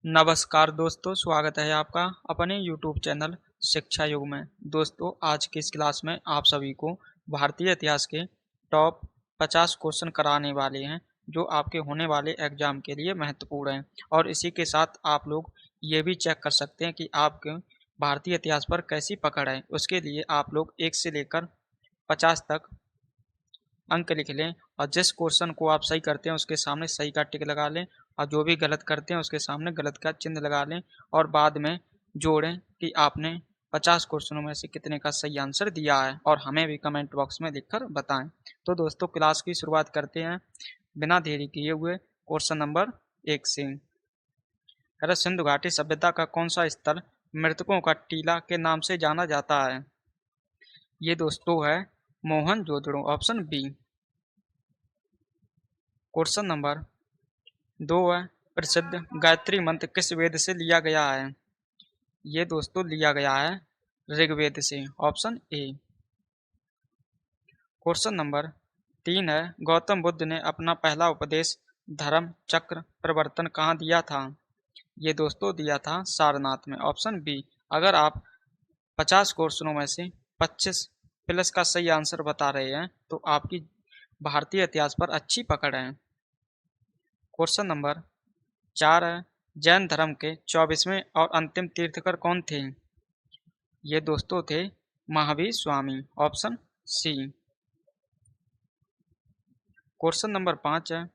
नमस्कार दोस्तों, स्वागत है आपका अपने YouTube चैनल शिक्षा युग में। दोस्तों, आज की इस क्लास में आप सभी को भारतीय इतिहास के टॉप 50 क्वेश्चन कराने वाले हैं, जो आपके होने वाले एग्जाम के लिए महत्वपूर्ण हैं। और इसी के साथ आप लोग ये भी चेक कर सकते हैं कि आपके भारतीय इतिहास पर कैसी पकड़ है। उसके लिए आप लोग 1 से लेकर 50 तक अंक लिख लें और जिस क्वेश्चन को आप सही करते हैं उसके सामने सही का टिक लगा लें और जो भी गलत करते हैं उसके सामने गलत का चिन्ह लगा लें और बाद में जोड़ें कि आपने 50 क्वेश्चनों में से कितने का सही आंसर दिया है और हमें भी कमेंट बॉक्स में लिखकर बताएं। तो दोस्तों, क्लास की शुरुआत करते हैं बिना देरी किए हुए क्वेश्चन नंबर 1 से। सिंधु घाटी सभ्यता का कौन सा स्थल मृतकों का टीला के नाम से जाना जाता है? ये दोस्तों है Mohenjo-daro, option B. Question number 2 है, प्रसिद्ध गायत्री मंत्र किस वेद से लिया गया है? ये दोस्तों लिया गया है ऋग्वेद से, ऑप्शन ए। क्वेश्चन नंबर 3 है, गौतम बुद्ध ने अपना पहला उपदेश धर्म चक्र प्रवर्तन कहाँ दिया था? ये दोस्तों दिया था सारनाथ में, ऑप्शन बी। अगर आप 50 क्वेश्चनों में से 25 प्लस का सही आंसर बता रहे हैं तो आपकी भारतीय इतिहास पर अच्छी पकड़ है। क्वेश्चन नंबर 4 है, जैन धर्म के 24वें और अंतिम तीर्थकर कौन थे? ये दोस्तों थे Mahavir Swami, option C. Question number 5 है,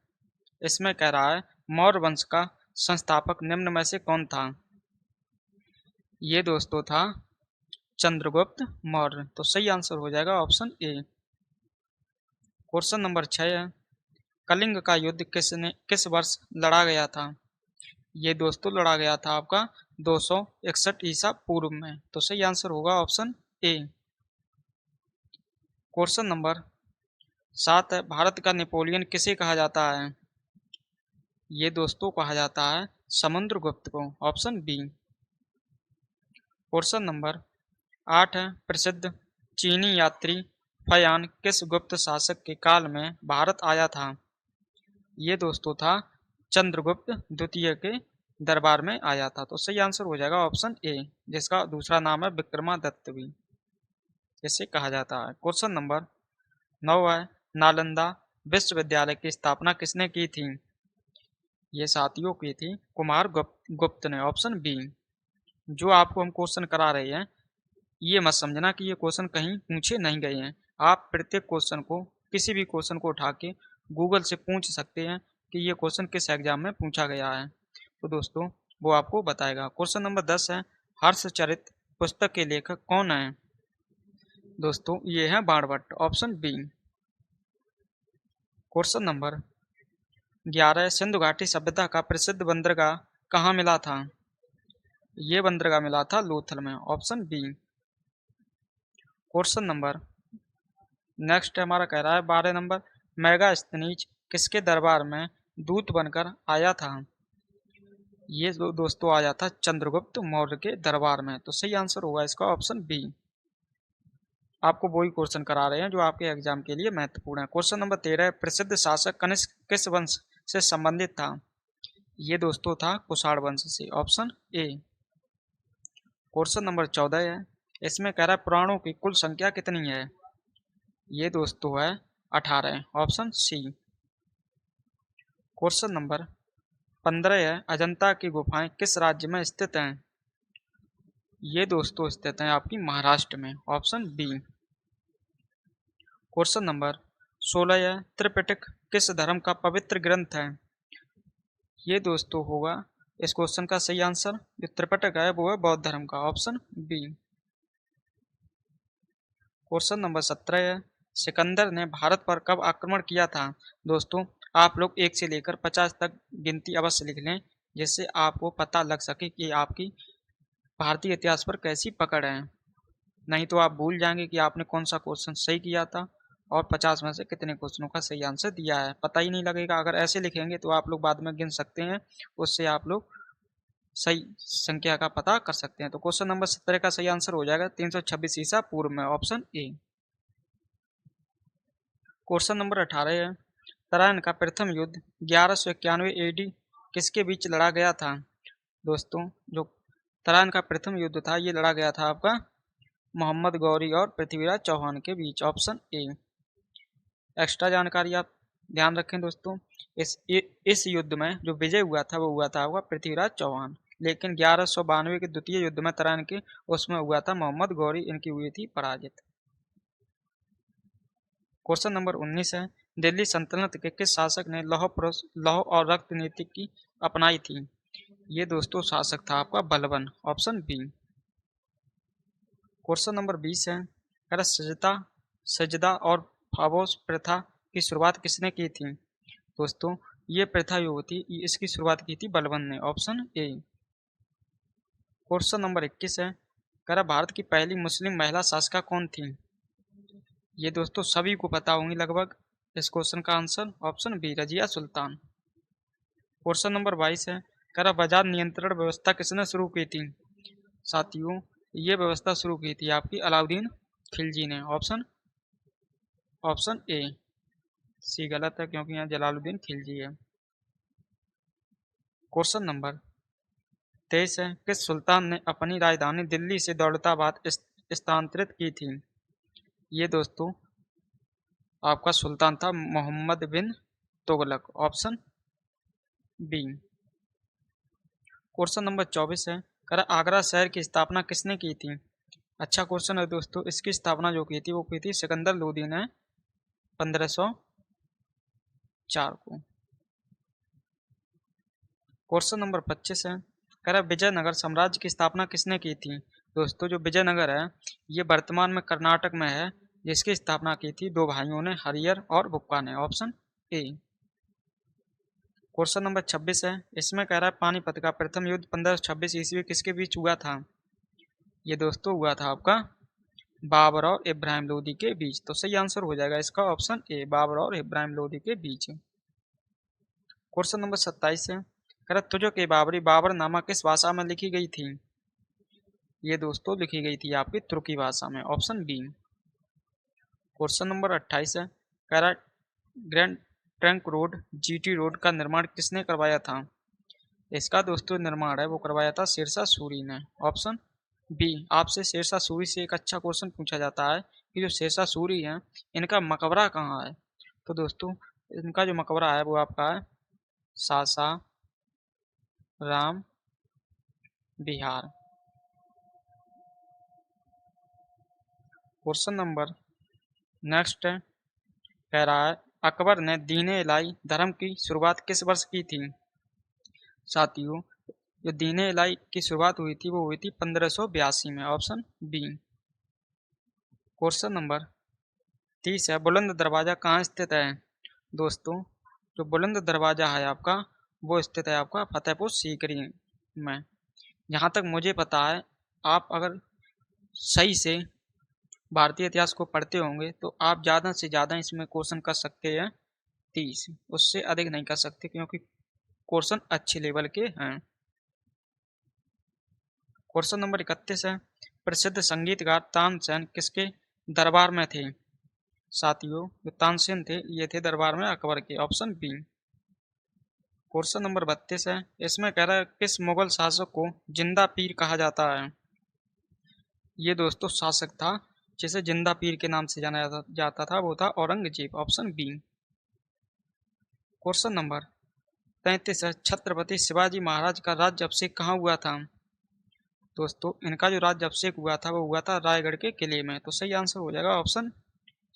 इसमें कह रहा है मौर्य वंश का संस्थापक निम्न में से कौन था? ये दोस्तों था चंद्रगुप्त मौर्य, तो सही आंसर हो जाएगा ऑप्शन ए। क्वेश्चन नंबर 6 है, कलिंग का युद्ध किस वर्ष लड़ा गया था? ये दोस्तों लड़ा गया था आपका 261 ईसा पूर्व में, तो सही आंसर होगा ऑप्शन ए। क्वेश्चन नंबर 7 है, भारत का नेपोलियन किसे कहा जाता है? ये दोस्तों कहा जाता है समुद्रगुप्त को, ऑप्शन बी। क्वेश्चन नंबर 8 है, प्रसिद्ध चीनी यात्री फयान किस गुप्त शासक के काल में भारत आया था? ये दोस्तों था चंद्रगुप्त द्वितीय के दरबार में आया था, तो सही आंसर हो जाएगा ऑप्शन ए, जिसका दूसरा नाम है विक्रमादित्य भी इसे कहा जाता है। क्वेश्चन नंबर 9 है, नालंदा विश्वविद्यालय की स्थापना किसने की थी? ये साथियों की थी कुमार गुप्त ने, ऑप्शन बी। जो आपको हम क्वेश्चन करा रहे हैं, ये मत समझना कि ये क्वेश्चन कहीं पूछे नहीं गए हैं। आप प्रत्येक क्वेश्चन को, किसी भी क्वेश्चन को उठा के गूगल से पूछ सकते हैं कि ये क्वेश्चन किस एग्जाम में पूछा गया है, तो दोस्तों वो आपको बताएगा। क्वेश्चन नंबर 10 है, हर्षचरित पुस्तक के लेखक कौन है? दोस्तों ये है Banabhatta, option B. Question number 11, Sindhu घाटी सभ्यता का प्रसिद्ध बंदरगाह कहाँ मिला था? ये बंदरगाह मिला था लोथल में, option B. Question number next हमारा कह रहा है 12 नंबर, मेगास्थनीज किसके दरबार में दूत बनकर आया था? ये दोस्तों आया था चंद्रगुप्त मौर्य के दरबार में, तो सही आंसर होगा इसका ऑप्शन बी। आपको वही क्वेश्चन करा रहे हैं जो आपके एग्जाम के लिए महत्वपूर्ण है। क्वेश्चन नंबर 13, प्रसिद्ध शासक कनिष्क किस वंश से संबंधित था? ये दोस्तों था कुषाण वंश से, ऑप्शन ए। क्वेश्चन नंबर 14 है, इसमें कह रहा है पुराणों की कुल संख्या कितनी है? ये दोस्तों है 18, ऑप्शन सी। क्वेश्चन नंबर 15 है, अजंता की गुफाएं किस राज्य में स्थित हैं? ये दोस्तों स्थित हैं आपकी महाराष्ट्र में, ऑप्शन बी। क्वेश्चन नंबर 16 है, त्रिपिटक किस धर्म का पवित्र ग्रंथ है? ये दोस्तों होगा इस क्वेश्चन का सही आंसर, जो त्रिपिटक है वो है बौद्ध धर्म का, ऑप्शन बी। क्वेश्चन नंबर 17 है, सिकंदर ने भारत पर कब आक्रमण किया था? दोस्तों आप लोग 1 से लेकर 50 तक गिनती अवश्य लिख लें, जिससे आपको पता लग सके कि आपकी भारतीय इतिहास पर कैसी पकड़ है। नहीं तो आप भूल जाएंगे कि आपने कौन सा क्वेश्चन सही किया था और 50 में से कितने क्वेश्चनों का सही आंसर दिया है, पता ही नहीं लगेगा। अगर ऐसे लिखेंगे तो आप लोग बाद में गिन सकते हैं, उससे आप लोग सही संख्या का पता कर सकते हैं। तो क्वेश्चन नंबर 17 का सही आंसर हो जाएगा 326 ईसा पूर्व में, ऑप्शन ए। क्वेश्चन नंबर 18 है, तराइन का प्रथम युद्ध 1191 एडी किसके बीच लड़ा गया था? दोस्तों जो तराइन का प्रथम युद्ध था ये लड़ा गया था आपका मोहम्मद गौरी और पृथ्वीराज चौहान के बीच, ऑप्शन ए। एक्स्ट्रा जानकारी आप ध्यान रखें दोस्तों, इस युद्ध में जो विजय हुआ था वो हुआ था आपका पृथ्वीराज चौहान, लेकिन 1192 के द्वितीय युद्ध में तराइन के उसमें हुआ था मोहम्मद गौरी, इनकी हुई थी पराजित। क्वेश्चन नंबर 19 है, दिल्ली सल्तनत के किस शासक ने लौह और रक्त नीति की अपनाई थी? ये दोस्तों शासक था आपका Balban, option B. Question number 20 है, अगर सजदा और फाबोस प्रथा की शुरुआत किसने की थी? दोस्तों ये प्रथा जो थी इसकी शुरुआत की थी बलबन ने, ऑप्शन ए। क्वेश्चन नंबर 21 है, अगर भारत की पहली मुस्लिम महिला शासिका कौन थी? ये दोस्तों सभी को पता होंगी लगभग, इस क्वेश्चन का answer option B, Razia Sultan. Question number 22 है, अगर बाजार नियंत्रण व्यवस्था किसने शुरू की थी? साथियों ये व्यवस्था शुरू की थी आपकी अलाउद्दीन खिलजी ने, ऑप्शन ए। सी गलत है क्योंकि यहाँ जलालुद्दीन खिलजी है। क्वेश्चन नंबर 23 है, किस सुल्तान ने अपनी राजधानी दिल्ली से दौलताबाद स्थानांतरित की थी? ये दोस्तों आपका सुल्तान था Mohammad bin Tughlaq, option B. Question number 24 है, कर आगरा शहर की स्थापना किसने की थी? अच्छा क्वेश्चन है दोस्तों, इसकी स्थापना जो की थी वो की थी सिकंदर लोदी ने 1504 को। क्वेश्चन नंबर 25 है, कर विजयनगर साम्राज्य की स्थापना किसने की थी? दोस्तों जो विजयनगर है ये वर्तमान में कर्नाटक में है, जिसकी स्थापना की थी दो भाइयों ने, हरियर और बुक्का ने, ऑप्शन ए। क्वेश्चन नंबर 26 है, इसमें कह रहा है पानीपत का प्रथम युद्ध 1526 ईस्वी किसके बीच हुआ था? ये दोस्तों हुआ था आपका बाबर और इब्राहिम लोदी के बीच, तो सही आंसर हो जाएगा इसका ऑप्शन ए, बाबर और इब्राहिम लोदी के बीच। क्वेश्चन नंबर 27 है, कर तुझो के बाबरी बाबरनामा किस भाषा में लिखी गई थी? ये दोस्तों लिखी गई थी आपकी तुर्की भाषा में, ऑप्शन बी। क्वेश्चन नंबर 28 है, कह grand trunk road GT road का निर्माण किसने करवाया था? इसका दोस्तों निर्माण है वो करवाया था शेरशाह सूरी ने, ऑप्शन बी। आपसे शेरशाह सूरी से एक अच्छा क्वेश्चन पूछा जाता है कि जो शेरशाह सूरी है इनका मकबरा कहाँ है? तो दोस्तों इनका जो मकबरा है वो आपका है Sasaram Bihar. Question number next है, कह रहा है अकबर ने दीन इलाही धर्म की शुरुआत किस वर्ष की थी? साथियों जो दीन इलाही की शुरुआत हुई थी वो हुई थी 1582 में, ऑप्शन बी। क्वेश्चन नंबर 30 है, बुलंद दरवाजा कहाँ स्थित है? दोस्तों जो बुलंद दरवाजा है आपका वो स्थित है आपका फतेहपुर सीकरी में। जहाँ तक मुझे पता है आप अगर सही से भारतीय इतिहास को पढ़ते होंगे तो आप ज़्यादा से ज़्यादा इसमें क्वेश्चन कर सकते हैं 30, उससे अधिक नहीं कर सकते क्योंकि क्वेश्चन अच्छे लेवल के हैं। क्वेश्चन नंबर 31 है, प्रसिद्ध संगीतकार तानसेन किसके दरबार में थे? साथियों जो तानसेन थे ये थे दरबार में अकबर के, ऑप्शन बी। क्वेश्चन नंबर 32 है, इसमें कह रहा है किस मुगल शासक को जिंदा पीर कहा जाता है? ये दोस्तों शासक था जिसे जिंदा पीर के नाम से जाना जाता था वो था Aurangzeb, option B. Question number 33 है, छत्रपति शिवाजी महाराज का राज्य अभिषेक कहाँ हुआ था? दोस्तों इनका जो राज्य अभिषेक हुआ था वो हुआ था रायगढ़ के किले में, तो सही आंसर हो जाएगा ऑप्शन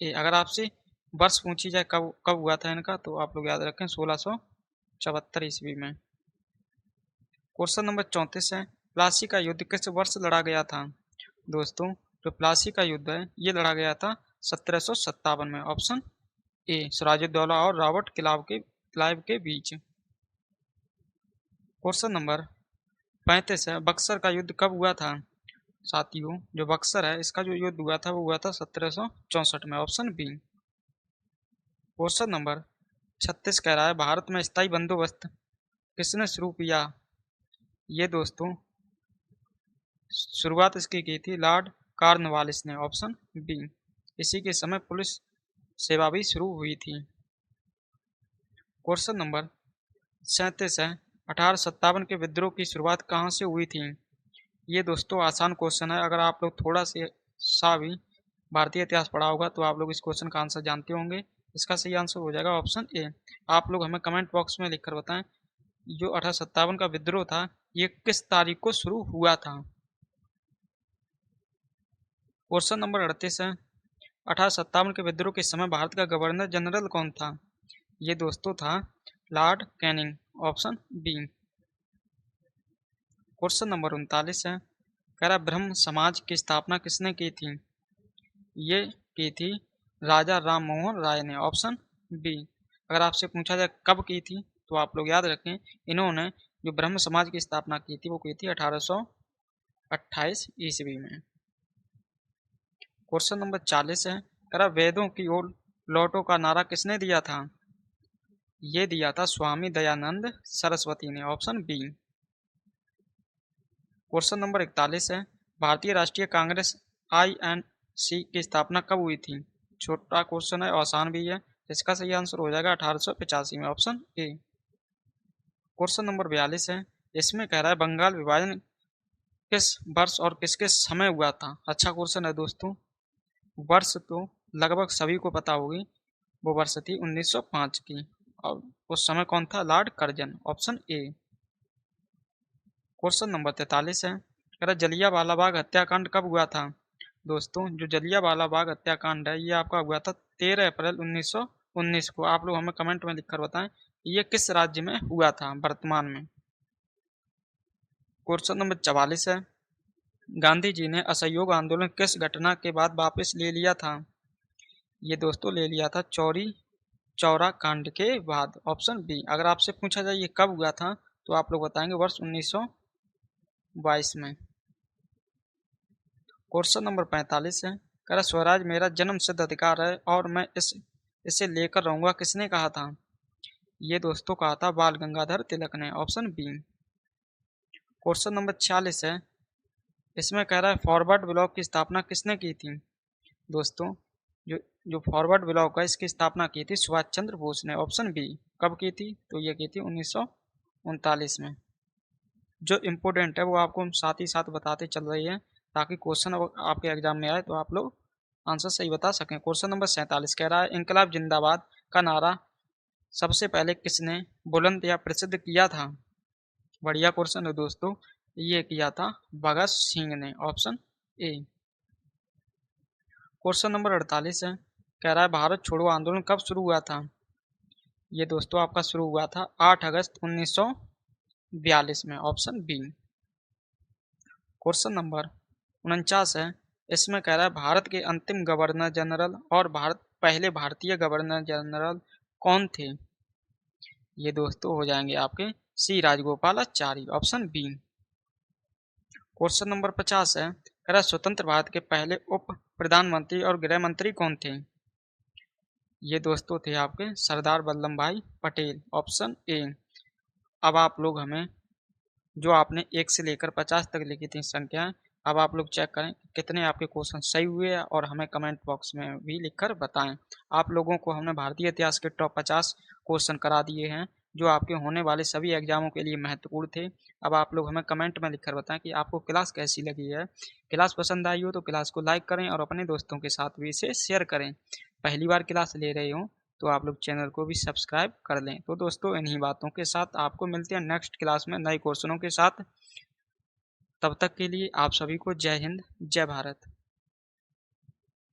ए। अगर आपसे वर्ष पूछी जाए कब कब हुआ था इनका तो आप लोग याद रखें 1674 ईस्वी में। क्वेश्चन नंबर 34 है, प्लासी का युद्ध किस वर्ष लड़ा गया था? दोस्तों जो प्लासी का युद्ध है ये लड़ा गया था 1757 में, ऑप्शन ए, सिराजुद्दौला और रॉबर्ट क्लाइव के बीच। क्वेश्चन नंबर 35 है, बक्सर का युद्ध कब हुआ था? साथियों जो बक्सर है इसका जो युद्ध हुआ था वो हुआ था 1764 में, ऑप्शन बी। क्वेश्चन नंबर 36 कह रहा है भारत में स्थायी बंदोबस्त किसने शुरू किया? ये दोस्तों शुरुआत इसकी की थी लॉर्ड कॉर्नवालिस ने, ऑप्शन बी। इसी के समय पुलिस सेवा भी शुरू हुई थी। क्वेश्चन नंबर 37 है, 1857 के विद्रोह की शुरुआत कहाँ से हुई थी? ये दोस्तों आसान क्वेश्चन है। अगर आप लोग थोड़ा से सा भी भारतीय इतिहास पढ़ा होगा तो आप लोग इस क्वेश्चन का आंसर जानते होंगे। इसका सही आंसर हो जाएगा ऑप्शन ए। आप लोग हमें कमेंट बॉक्स में लिखकर बताएं, जो 1857 का विद्रोह था ये किस तारीख को शुरू हुआ था। क्वेश्चन नंबर 38 है, 1857 के विद्रोह के समय भारत का गवर्नर जनरल कौन था? ये दोस्तों था Lord Canning, option B. Question number 39 है, कह रहा ब्रह्म समाज की स्थापना किसने की थी? ये की थी राजा राम मोहन राय ने, ऑप्शन बी। अगर आपसे पूछा जाए कब की थी तो आप लोग याद रखें, इन्होंने जो ब्रह्म समाज की स्थापना की थी वो की थी 1828 ईस्वी में। क्वेश्चन नंबर 40 है, कह रहा वेदों की ओर लौटो का नारा किसने दिया था? ये दिया था स्वामी दयानंद सरस्वती ने, ऑप्शन बी। क्वेश्चन नंबर 41 है, भारतीय राष्ट्रीय कांग्रेस INC की स्थापना कब हुई थी? छोटा क्वेश्चन है, आसान भी है। इसका सही आंसर हो जाएगा 1885 में, ऑप्शन ए। क्वेश्चन नंबर 42 है, इसमें कह रहा है बंगाल विभाजन किस वर्ष और किसके समय हुआ था? अच्छा क्वेश्चन है दोस्तों। वर्ष तो लगभग सभी को पता होगी, वो वर्ष थी 1905 की और उस समय कौन था? Lord Curzon, option A. Question number 43 है, कह रहा जलियांवाला बाग हत्याकांड कब हुआ था? दोस्तों जो जलियांवाला बाग हत्याकांड है ये आपका हुआ था 13 अप्रैल 1919 को। आप लोग हमें कमेंट में लिखकर बताएं ये किस राज्य में हुआ था वर्तमान में। क्वेश्चन नंबर 44 है, गांधी जी ने असहयोग आंदोलन किस घटना के बाद वापस ले लिया था? ये दोस्तों ले लिया था चौरी चौरा कांड के बाद, ऑप्शन बी। अगर आपसे पूछा जाए ये कब हुआ था तो आप लोग बताएंगे वर्ष 1922 में। क्वेश्चन नंबर 45 है, कह रहा स्वराज मेरा जन्म सिद्ध अधिकार है और मैं इसे लेकर रहूंगा, किसने कहा था? ये दोस्तों कहा था बाल गंगाधर तिलक ने, ऑप्शन बी। क्वेश्चन नंबर 46 है, इसमें कह रहा है फॉरवर्ड ब्लॉक की स्थापना किसने की थी? दोस्तों जो जो फॉरवर्ड ब्लॉक है इसकी स्थापना की थी सुभाष चंद्र बोस ने, ऑप्शन बी। कब की थी? तो ये की थी 1939 में। जो इम्पोर्टेंट है वो आपको हम साथ ही साथ बताते चल रही है ताकि क्वेश्चन आपके एग्जाम में आए तो आप लोग आंसर सही बता सकें। क्वेश्चन नंबर 47 कह रहा है इंकलाब जिंदाबाद का नारा सबसे पहले किसने बुलंद या प्रसिद्ध किया था? बढ़िया क्वेश्चन है दोस्तों, ये किया था भगत सिंह ने, ऑप्शन ए। क्वेश्चन नंबर 48 है, कह रहा है भारत छोड़ो आंदोलन कब शुरू हुआ था? ये दोस्तों आपका शुरू हुआ था 8 अगस्त 1942 में, ऑप्शन बी। क्वेश्चन नंबर 49 है, इसमें कह रहा है भारत के अंतिम गवर्नर जनरल और पहले भारतीय गवर्नर जनरल कौन थे? ये दोस्तों हो जाएंगे आपके C Rajagopalachari, option B. Question number 50 है, कह रहा स्वतंत्र भारत के पहले उप प्रधानमंत्री और गृह मंत्री कौन थे? ये दोस्तों थे आपके सरदार वल्लभ भाई पटेल, ऑप्शन ए। अब आप लोग हमें जो आपने 1 से लेकर 50 तक लिखी थी संख्याएं, अब आप लोग चेक करें कितने आपके क्वेश्चन सही हुए हैं और हमें कमेंट बॉक्स में भी लिखकर बताएं। आप लोगों को हमने भारतीय इतिहास के टॉप 50 क्वेश्चन करा दिए हैं जो आपके होने वाले सभी एग्जामों के लिए महत्वपूर्ण थे। अब आप लोग हमें कमेंट में लिखकर बताएं कि आपको क्लास कैसी लगी है। क्लास पसंद आई हो तो क्लास को लाइक करें और अपने दोस्तों के साथ भी इसे शेयर करें। पहली बार क्लास ले रहे हो तो आप लोग चैनल को भी सब्सक्राइब कर लें। तो दोस्तों इन्हीं बातों के साथ आपको मिलते हैं नेक्स्ट क्लास में नए क्वेश्चनों के साथ। तब तक के लिए आप सभी को जय हिंद, जय भारत।